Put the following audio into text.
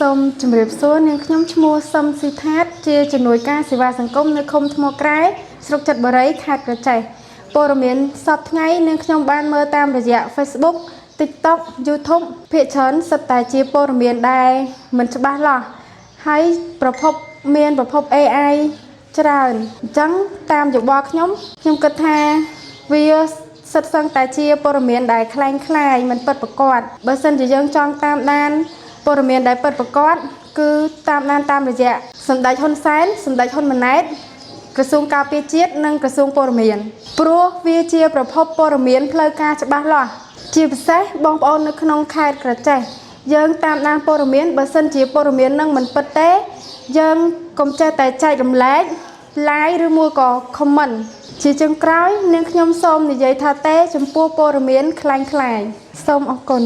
សូមជម្រាបសួរនាងខ្ញុំឈ្មោះសំស៊ីថាតជាជំនួយការសេវាសង្គមនៅឃុំថ្មក្រែស្រុកចិត្តបុរីខេត្តក្រចេះព័ត៌មានសប្តាហ៍ថ្ងៃនាងខ្ញុំបានមើលតាមរយៈ Facebook TikTok YouTube ភាគច្រើនសុទ្ធតែជាព័ត៌មានដែលមិនច្បាស់លាស់ហើយប្រភព AI ច្រើនអញ្ចឹងតាមយោបល់ខ្ញុំគិតថាវាសិតសឹងតែជាព័ត៌មានដែលคล้ายមិនពិតប្រាកដបើសិនជាយើងចង់តាមដានព័ត៌មានដែលពិតប្រាកដគឺតាមដានតាមរយៈសម្ដេចហ៊ុនសែនសម្ដេចហ៊ុនម៉ាណែតក្រសួងការពារជាតិនិងក្រសួងព័ត៌មានព្រោះវាជាប្រភពព័ត៌មានផ្លូវការច្បាស់លាស់ជាពិសេសបងប្អូននៅក្នុងខេត្តក្រចេះយើងតាមដានព័ត៌មានបើសិនជាព័ត៌មាននឹងមិនពិតទេយើងកុំចេះតែចែករំលែក like ឬមួយក៏ comment ជាចុងក្រោយនាងខ្ញុំសូមនិយាយថាទេចំពោះព័ត៌មានคล้ายសូមអរគុណ